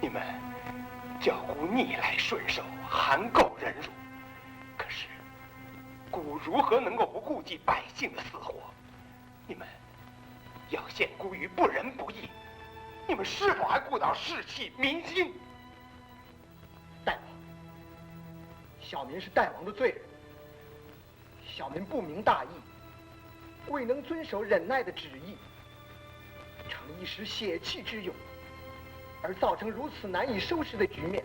你们叫姑逆来顺受，含垢忍辱，可是姑如何能够不顾及百姓的死活？你们要陷姑于不仁不义，你们是否还顾到士气民心？大王，小民是大王的罪人，小民不明大义，未能遵守忍耐的旨意，逞一时血气之勇，而造成如此难以收拾的局面。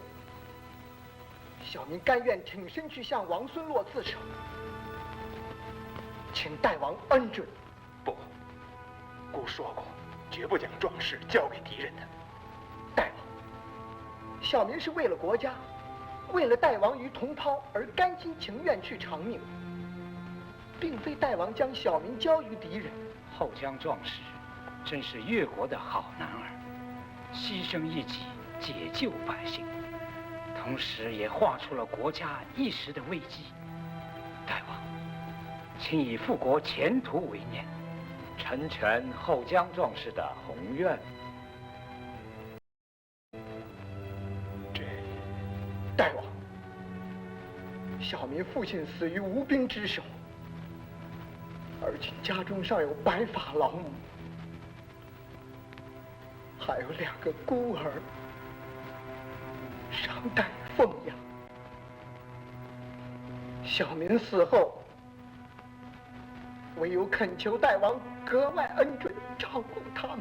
小民甘愿挺身去向王孙洛自首，请大王恩准。不，姑说过，绝不将壮士交给敌人的。大王，小民是为了国家，为了大王与同胞而甘心情愿去偿命，并非大王将小民交于敌人。后江壮士真是越国的好男儿，牺牲一己解救百姓，同时也画出了国家一时的危机。大王，请以复国前途为念，成全后江壮士的宏愿。这，大王，小民父亲死于无兵之手，而今家中尚有白发老母，还有2个孤儿尚待奉养。小民死后，唯有恳求大王格外恩准，照顾他们。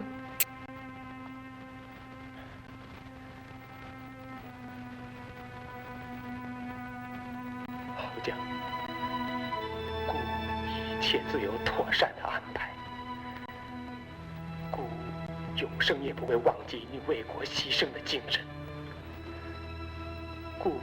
后将，姑一切自有妥善的安排。姑永生也不会忘记你为国牺牲的精神。姑。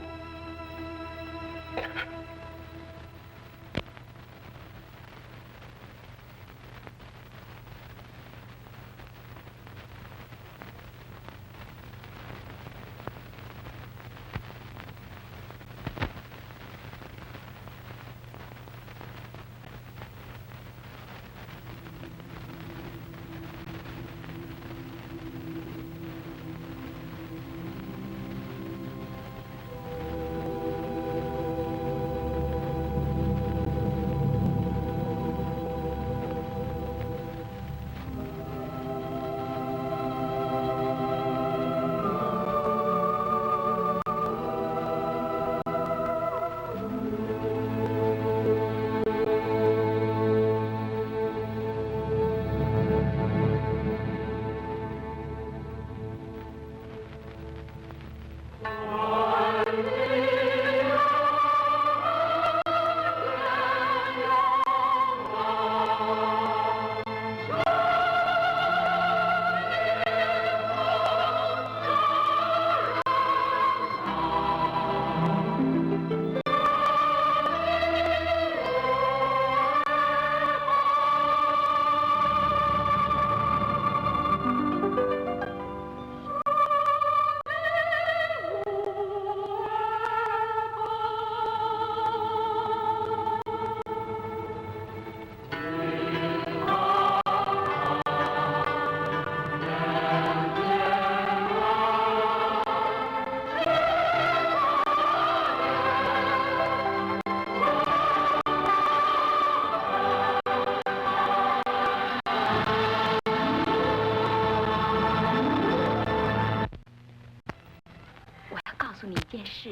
是，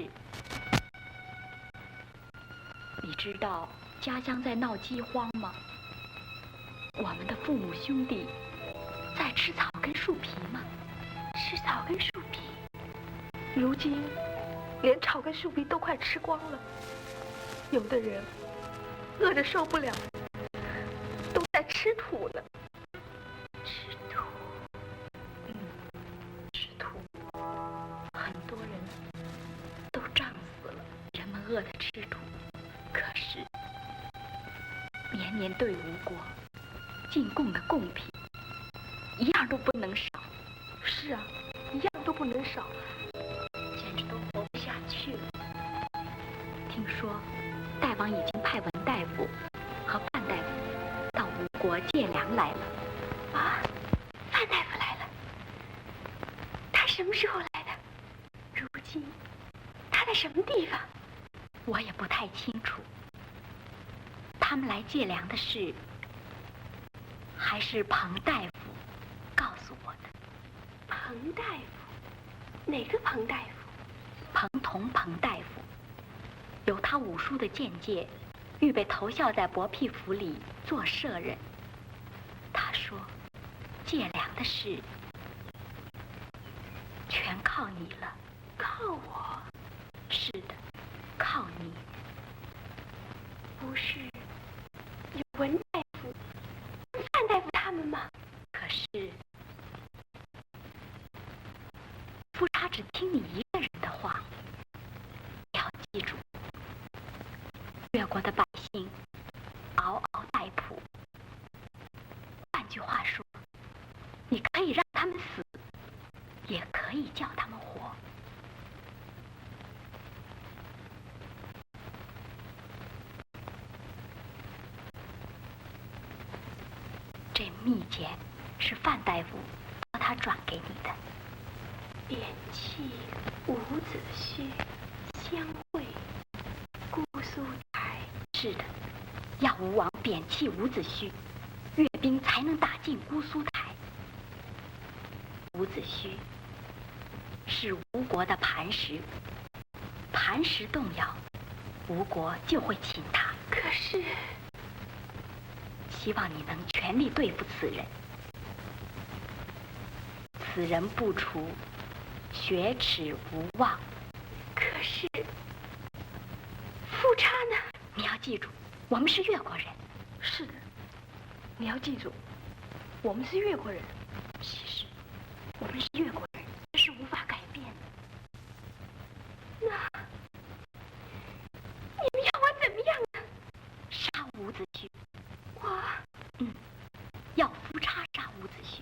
你知道家乡在闹饥荒吗？我们的父母兄弟在吃草根树皮吗？吃草根树皮，如今连草根树皮都快吃光了，有的人饿得受不了，都在吃土了。吃土，吃土，很多人都胀死了。人们饿得吃土，可是年年对吴国进贡的贡品一样都不能少。是啊，一样都不能少，简直都活不下去了。听说大王已经派文大夫和范大夫到吴国借粮来了。啊，范大夫来了？他什么时候来的？什么地方？我也不太清楚。他们来借粮的事，还是彭大夫告诉我的。彭大夫？哪个彭大夫？彭同彭大夫，有他武术的见解，预备投效在博辟府里做舍人。他说，借粮的事全靠你了。靠我？是的，靠你。不是有文大夫、范大夫他们吗？可是夫差只听你一个人的话。你要记住，越国的百姓嗷嗷待哺。换句话说，你可以让他们死，也可以叫他们活。这密件是范大夫叫他转给你的。扁气伍子胥相会姑苏台。是的，要吴王贬弃伍子胥，阅兵才能打进姑苏台。伍子胥是吴国的磐石，磐石动摇，吴国就会侵他。可是，希望你能全力对付此人。此人不除，雪耻无望。可是，夫差呢？你要记住，我们是越国人。是的，你要记住，我们是越国人。其实，我们是越国人，这是无法改变的。那，你们要我怎么样呢？杀伍子胥。我，要夫差杀伍子胥。